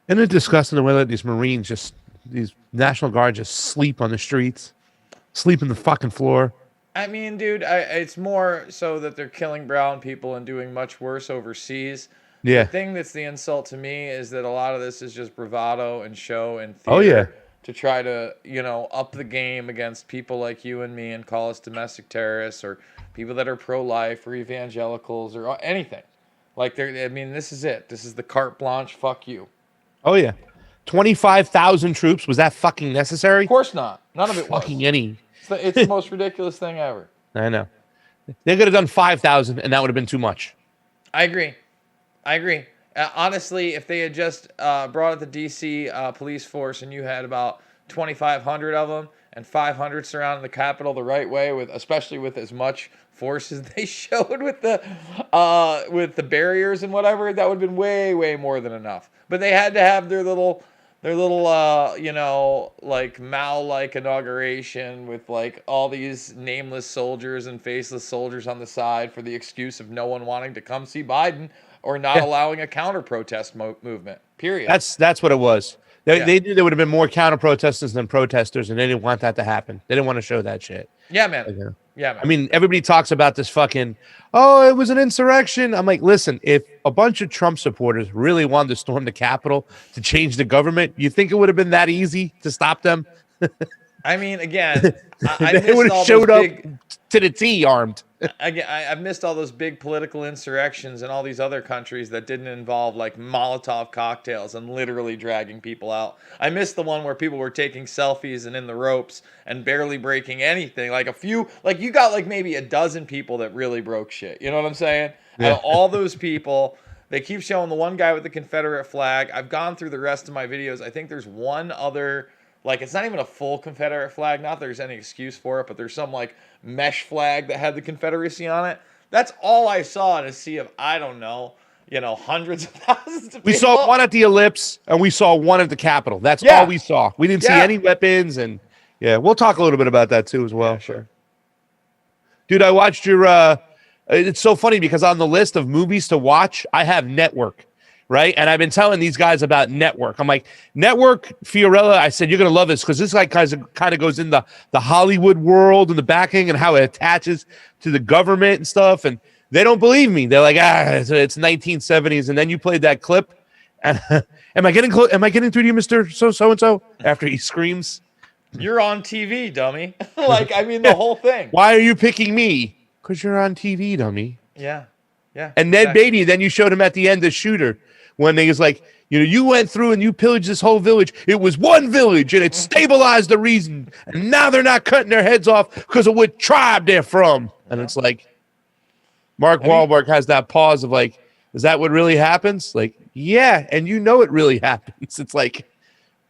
Isn't it disgusting the way that these Marines just, these National Guard just sleep on the streets, sleep in the fucking floor? I mean, dude, it's more so that they're killing brown people and doing much worse overseas. The Yeah. thing that's the insult to me is that a lot of this is just bravado and show and Oh yeah. theater to try to, up the game against people like you and me and call us domestic terrorists or people that are pro-life or evangelicals or anything. Like, I mean, this is it. This is the carte blanche. Fuck you. Oh yeah. 25,000 troops. Was that fucking Of necessary? course not. None of it Fucking was. any. It's the most ridiculous thing ever. I know. They could have done 5,000 and that would have been too much. I agree. I agree. Honestly, if they had just brought out the DC police force and you had about 2,500 of them and 500 surrounding the Capitol the right way, with especially with as much force as they showed with the barriers and whatever, that would have been way, way more than enough. But they had to have their little like Mao like inauguration with like all these nameless soldiers and faceless soldiers on the side for the excuse of no one wanting to come see Biden or not Yeah. allowing a counter protest movement. Period. That's what it was. They, Yeah. they knew there would have been more counter protesters than protesters, and they didn't want that to happen. They didn't want to show that shit. Yeah, man. Like, Yeah, I man. mean, everybody talks about this fucking, oh, it was an insurrection. I'm like, listen, if a bunch of Trump supporters really wanted to storm the Capitol to change the government, you think it would have been that easy to stop them? I mean, again, I They would missed have all those showed up big. to the T armed. I've missed all those big political insurrections in all these other countries that didn't involve like Molotov cocktails and literally dragging people out. I missed the one where people were taking selfies and in the ropes and barely breaking anything. Like a few, like you got like maybe a dozen people that really broke shit. You know what I'm saying? Out Yeah. of all those people, they keep showing the one guy with the Confederate flag. I've gone through the rest of my videos. I think there's one other, like it's not even a full Confederate flag. Not that there's any excuse for it, but there's some like mesh flag that had the Confederacy on it. That's all I saw in a sea of, I don't know, hundreds of thousands of We people. saw one at the Ellipse and we saw one at the Capitol. That's all Yeah. we saw. We didn't see Yeah. any weapons. And yeah, we'll talk a little bit about that too as well. Yeah, sure. Dude, I watched your it's so funny because on the list of movies to watch, I have Network, right? And I've been telling these guys about Network. I'm like, Network, Fiorella, I said, you're going to love this because this guy kind of goes in the Hollywood world and the backing and how it attaches to the government and stuff. And they don't believe me. They're like, it's 1970s. And then you played that clip. And am I getting close? Am I getting through to you, Mr. So-and-so? After he screams, You're on TV, dummy. Like, I mean, the whole thing. why are you picking me? Because you're on TV, dummy. Yeah. Yeah. And Ned exactly. Beatty, then you showed him at the end, the shooter, when he was like, you went through and you pillaged this whole village. It was one village and it stabilized the reason. And now they're not cutting their heads off because of what tribe they're from. And it's like, Mark Wahlberg has that pause of like, is that what really happens? Like, yeah. And it really happens. It's like,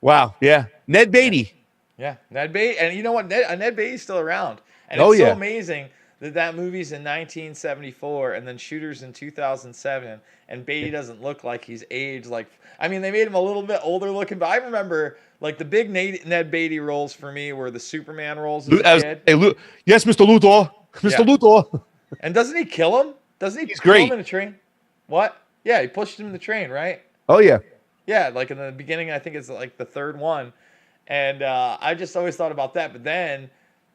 wow. Yeah. Ned Beatty. Yeah, Ned Beatty, and you know what? Ned Beatty's still around, and Oh, it's so yeah. amazing that movie's in 1974, and then Shooter's in 2007, and Beatty doesn't look like he's aged. Like, I mean, they made him a little bit older looking, but I remember like the big Ned Beatty roles for me were the Superman roles as a kid. Yes, Mr. Luthor. Mr. Yeah. Luthor. And doesn't he kill him? Doesn't he He's kill great. him in a train? What? Yeah, he pushed him in the train, right? Oh, yeah. Yeah, like in the beginning, I think it's like the third one. And I just always thought about that. But then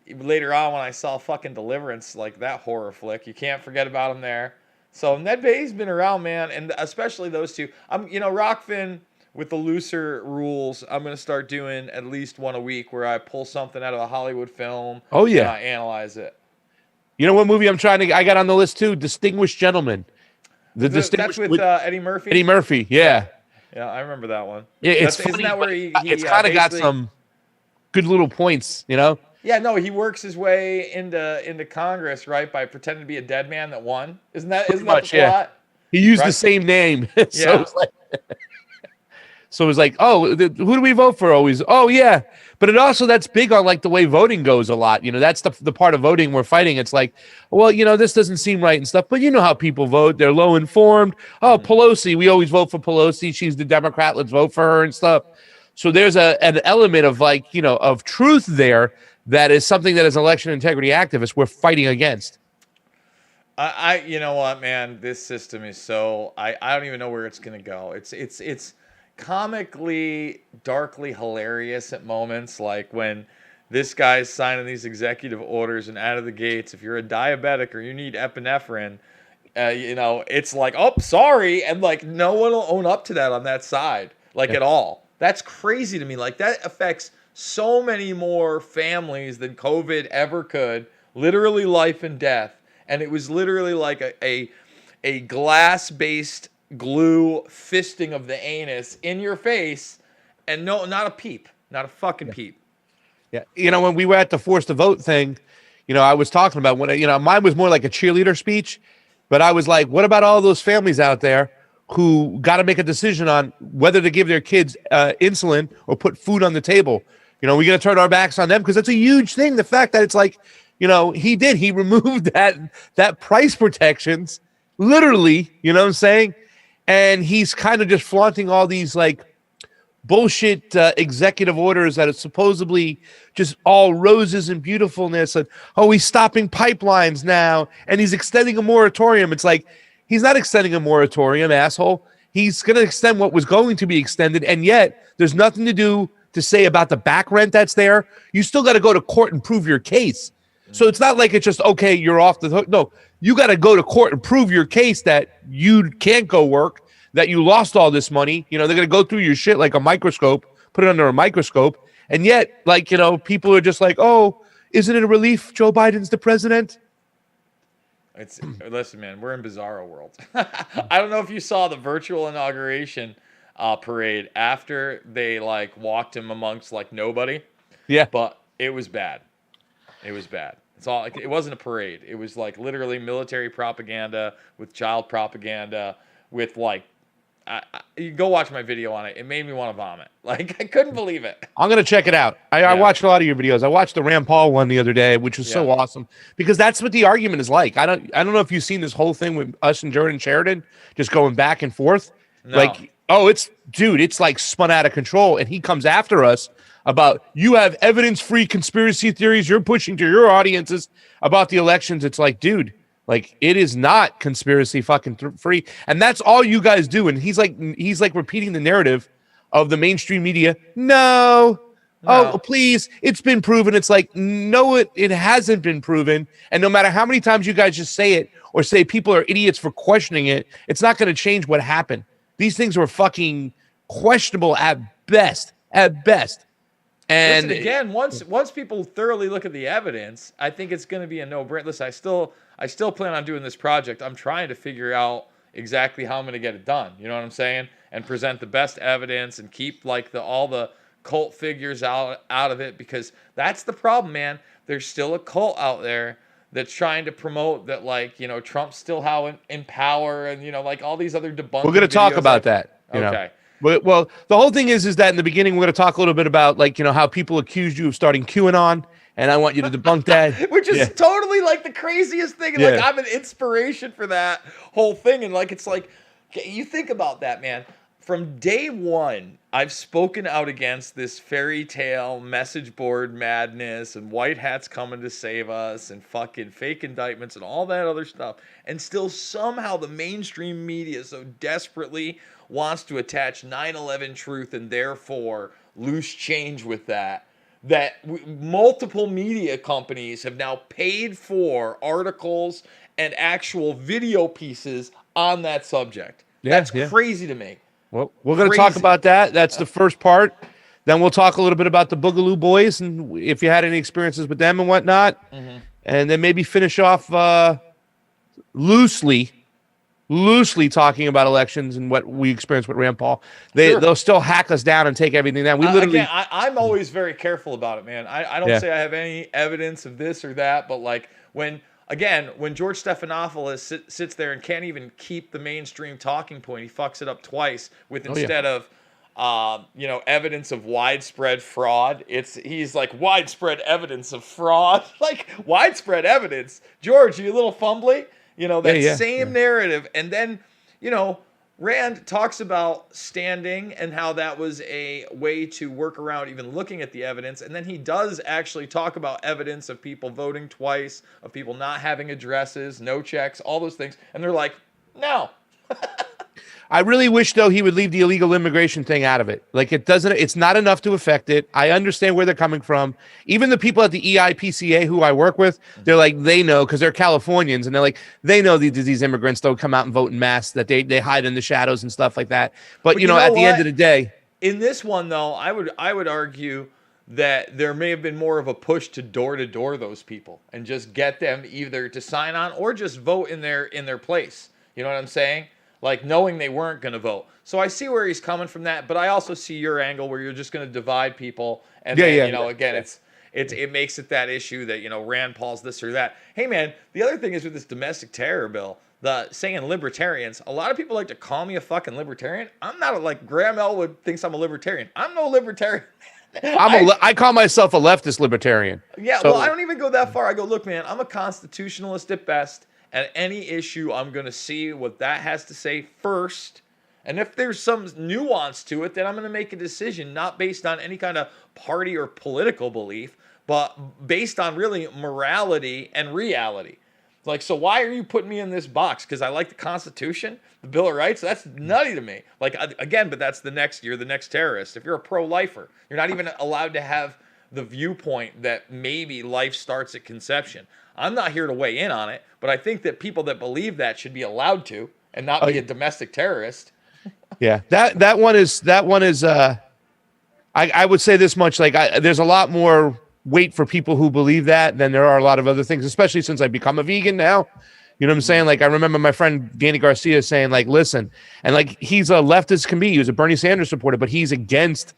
later on, when I saw fucking Deliverance, like that horror flick, you can't forget about him there. So Ned Beatty's been around, man, and especially those two. Rockfin with the looser rules. I'm gonna start doing at least one a week where I pull something out of a Hollywood film. Oh, yeah. And I analyze it. You know what movie I got on the list too? Distinguished Gentleman. That's Distinguished with Eddie Murphy. Eddie Murphy. Yeah. Yeah, I remember that one. Yeah, it's Isn't funny, that where but he it's kind of got basically- some good little points, you know? Yeah, no, he works his way into Congress, right, by pretending to be a dead man that won. Isn't that much, the yeah. plot? He used the Right. same name. Yeah. So it's like, oh, who do we vote for always? Oh, yeah. But that's big on like the way voting goes a lot. That's the part of voting we're fighting. It's like, well, this doesn't seem right and stuff. But you know how people vote. They're low informed. Oh, Pelosi, we always vote for Pelosi. She's the Democrat. Let's vote for her and stuff. So there's an element of like, of truth there that is something that as election integrity activists, we're fighting against. You know what, man, this system is so I don't even know where it's gonna go. It's comically, darkly hilarious at moments, like when this guy's signing these executive orders and out of the gates, if you're a diabetic or you need epinephrine, it's like, oh, sorry. And like, no one will own up to that on that side, like Yeah. at all. That's crazy to me. Like, that affects so many more families than COVID ever could. Literally life and death. And it was literally like a glass-based glue fisting of the anus in your face, and no, not a peep. Not a fucking peep. Yeah. When we were at the forced to vote thing, I was talking about mine was more like a cheerleader speech, but I was like, what about all those families out there who got to make a decision on whether to give their kids insulin or put food on the table? We're going to turn our backs on them because that's a huge thing. The fact that it's like, he removed that price protections literally, you know what I'm saying? And he's kind of just flaunting all these like bullshit executive orders that are supposedly just all roses and beautifulness, and he's stopping pipelines now and he's extending a moratorium. It's like, he's not extending a moratorium, asshole. He's going to extend what was going to be extended, and yet there's nothing to say about the back rent that's there. You still got to go to court and prove your case. So it's not like it's just, okay, you're off the hook. No, you got to go to court and prove your case that you can't go work, that you lost all this money. They're going to go through your shit like a microscope, put it under a microscope. And yet, like, people are just like, oh, isn't it a relief Joe Biden's the president? Listen, man, we're in bizarro world. I don't know if you saw the virtual inauguration parade after they like walked him amongst like nobody. Yeah. But it was bad. It was bad. It's all like, it wasn't a parade. It was like literally military propaganda with child propaganda with like, you go watch my video on it. It made me want to vomit. Like, I couldn't believe it. I'm going to check it out. I watched a lot of your videos. I watched the Rand Paul one the other day, which was so awesome because that's what the argument is like. I don't know if you've seen this whole thing with us and Jordan Sheridan just going back and forth. No. Like, it's like spun out of control. And he comes after us about, you have evidence-free conspiracy theories you're pushing to your audiences about the elections. It's like, dude, like, it is not conspiracy fucking free. And that's all you guys do. And he's like repeating the narrative of the mainstream media. No. Oh, please. It's been proven. It's like, no, it hasn't been proven. And no matter how many times you guys just say it or say people are idiots for questioning it, it's not going to change what happened. These things were fucking questionable at best. And listen, again, once people thoroughly look at the evidence, I think it's going to be a no-brainer. Listen, I still plan on doing this project. I'm trying to figure out exactly how I'm going to get it done. You know what I'm saying? And present the best evidence and keep like all the cult figures out of it, because that's the problem, man. There's still a cult out there that's trying to promote that, like, Trump's still in power, and like all these other debunking. We're going to talk about that. Okay. Well, the whole thing is that in the beginning, we're going to talk a little bit about, like, how people accused you of starting QAnon, and I want you to debunk that. Which is totally, like, the craziest thing. And, like, I'm an inspiration for that whole thing. And, like, it's like, you think about that, man. From day one, I've spoken out against this fairy tale message board madness and white hats coming to save us and fucking fake indictments and all that other stuff. And still somehow the mainstream media so desperately wants to attach 9/11 truth and therefore loose change with that multiple media companies have now paid for articles and actual video pieces on that subject. That's crazy to me. Well, we're going to talk about that. That's the first part. Then we'll talk a little bit about the Boogaloo Boys and if you had any experiences with them and whatnot. Mm-hmm. And then maybe finish off loosely talking about elections and what we experienced with Rand Paul. They'll still hack us down and take everything down. We literally. Again, I'm always very careful about it, man. I don't say I have any evidence of this or that, but like when George Stephanopoulos sits there and can't even keep the mainstream talking point, he fucks it up twice with instead of evidence of widespread fraud. He's like, widespread evidence of fraud, like widespread evidence. George, you little fumbly. Same narrative. And then, Rand talks about standing and how that was a way to work around even looking at the evidence. And then he does actually talk about evidence of people voting twice, of people not having addresses, no checks, all those things. And they're like, no. I really wish though he would leave the illegal immigration thing out of it. Like it's not enough to affect it. I understand where they're coming from. Even the people at the EIPCA who I work with, they're like, they know because they're Californians and they're like, they know these immigrants don't come out and vote in mass, that they hide in the shadows and stuff like that. But you know, at the end of the day, in this one though, I would argue that there may have been more of a push to door those people and just get them either to sign on or just vote in their place. You know what I'm saying? Like knowing they weren't going to vote. So I see where he's coming from that, but I also see your angle where you're just going to divide people. And again, it makes it that issue that, Rand Paul's this or that. Hey man, the other thing is with this domestic terror bill, the saying libertarians, a lot of people like to call me a fucking libertarian. I'm not like Graham Elwood thinks I'm a libertarian. I'm no libertarian. I call myself a leftist libertarian. Yeah, so, well, I don't even go that far. I go, look, man, I'm a constitutionalist at best. At any issue, I'm going to see what that has to say first. And if there's some nuance to it, then I'm going to make a decision, not based on any kind of party or political belief, but based on really morality and reality. Like, so why are you putting me in this box? Because I like the Constitution, the Bill of Rights? That's nutty to me. Like, again, but that's you're the next terrorist. If you're a pro-lifer, you're not even allowed to have the viewpoint that maybe life starts at conception. I'm not here to weigh in on it, but I think that people that believe that should be allowed to and not be a domestic terrorist. Yeah, that one is I would say this much, like there's a lot more weight for people who believe that than there are a lot of other things, especially since I've become a vegan now. You know what I'm saying? Like I remember my friend Danny Garcia saying like, listen, and like he's a leftist can be, he was a Bernie Sanders supporter, but he's against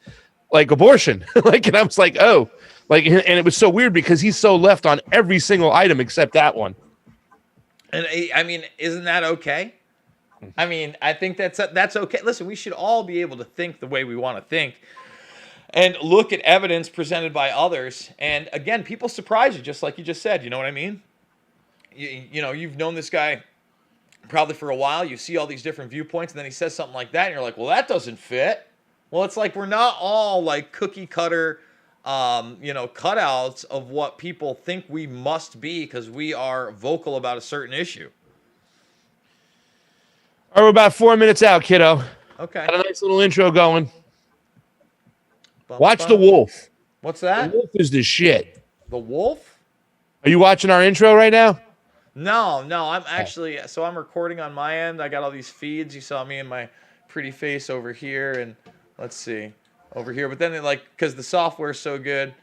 like abortion. Like, and I was like, oh, like, and it was so weird because he's so left on every single item except that one. And I mean, isn't that okay? I mean, I think that's okay. Listen, we should all be able to think the way we want to think and look at evidence presented by others. And again, people surprise you, just like you just said. You know what I mean? You know, you've known this guy probably for a while. You see all these different viewpoints, and then he says something like that, and you're like, well, that doesn't fit. Well, it's like we're not all like cookie cutter, cutouts of what people think we must be because we are vocal about a certain issue. All right, we're about 4 minutes out, kiddo. Okay. Got a nice little intro going. Watch The Wolf. What's that? The Wolf is the shit. The Wolf? Are you watching our intro right now? No. I'm actually, so I'm recording on my end. I got all these feeds. You saw me and my pretty face over here, and let's see, over here. But then, because the software is so good,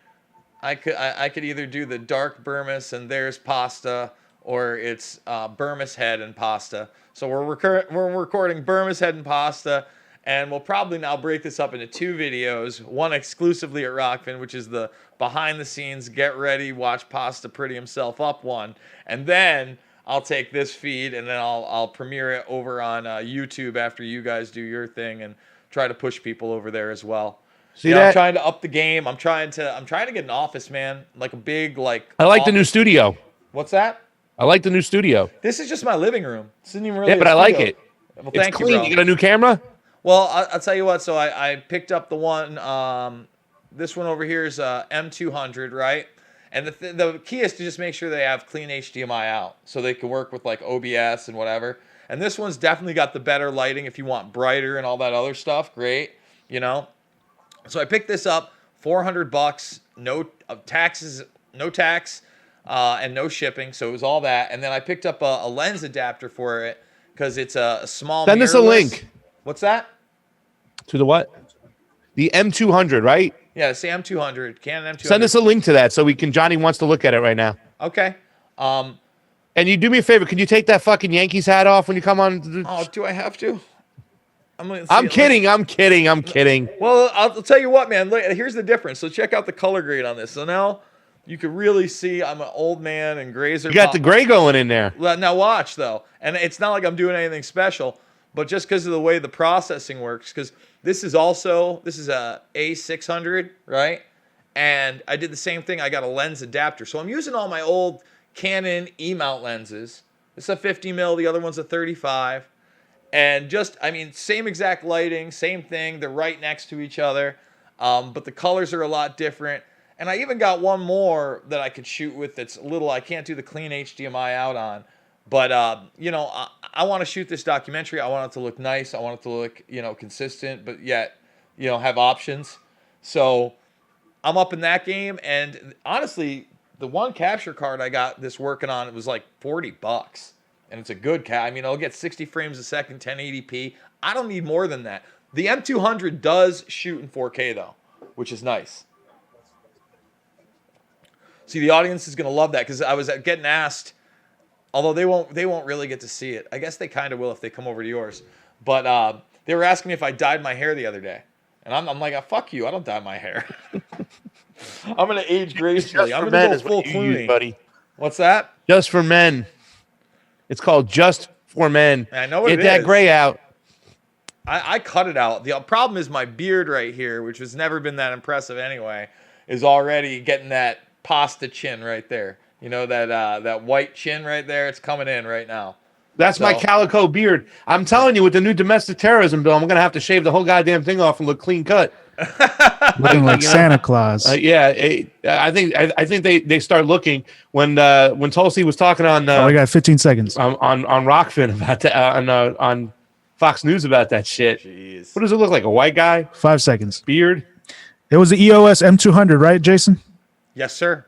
I could either do the dark Burmese and there's pasta, or it's Burmese head and pasta. So we're recording Burmese head and pasta, and we'll probably now break this up into 2 videos, one exclusively at Rockfin, which is the behind the scenes, get ready, watch Pasta pretty himself up one. And then I'll take this feed and then I'll premiere it over on YouTube after you guys do your thing and try to push people over there as well. See that? I'm trying to up the game. I'm trying to get an office, man. Like a big, like, I like the new studio. What's that? I like the new studio. This is just my living room. This isn't even really but I like it. Well, it's thank clean. you, bro. You got a new camera? Well, I'll tell you what. So I picked up the one, this one over here is M200, right? And the key is to just make sure they have clean HDMI out so they can work with like OBS and whatever. And this one's definitely got the better lighting if you want brighter and all that other stuff. Great, So I picked this up, $400, no taxes, no tax, and no shipping. So it was all that. And then I picked up a lens adapter for it because it's a small. Send us a link. What's that? To the what? The M200, right? Yeah, it's the M200, Canon M200. Send us a link to that so we can. Johnny wants to look at it right now. Okay. And you do me a favor. Can you take that fucking Yankees hat off when you come on? Oh, do I have to? I'm kidding. I'm kidding. Well, I'll tell you what, man. Look, here's the difference. So check out the color grade on this. So now you can really see I'm an old man and grays are. You got the gray going in there. Now watch though, and it's not like I'm doing anything special, but just because of the way the processing works, because this is a A600, right? And I did the same thing. I got a lens adapter, so I'm using all my old Canon E-mount lenses. This is a 50 mil. The other one's a 35. And same exact lighting, same thing. They're right next to each other, but the colors are a lot different. And I even got one more that I could shoot with that's I can't do the clean HDMI out on. But, I want to shoot this documentary. I want it to look nice. I want it to look, consistent, but yet, have options. So I'm up in that game. And honestly, the one capture card I got this working on, it was like $40. And it's a good I mean, I'll get 60 frames a second, 1080p. I don't need more than that. The M200 does shoot in 4K though, which is nice. See, the audience is going to love that because I was getting asked, although they won't really get to see it. I guess they kind of will if they come over to yours. But they were asking me if I dyed my hair the other day. And I'm like, fuck you. I don't dye my hair. I'm going to age gracefully. I'm going to go full Clooney. Buddy. What's that? Just for men. It's called Just for Men. I know what Get it that is. gray out. I cut it out. The problem is my beard right here, which has never been that impressive anyway, is already getting that pasta chin right there. You know, that white chin right there? It's coming in right now. That's my calico beard. I'm telling you, with the new domestic terrorism bill, I'm going to have to shave the whole goddamn thing off and look clean cut. Looking like Santa Claus. I think they start looking when Tulsi was talking on we got 15 seconds. on Rockfin about that on Fox News about that shit. Jeez. What does it look like? A white guy? 5 seconds. Beard? It was the EOS M200, right, Jason? Yes, sir.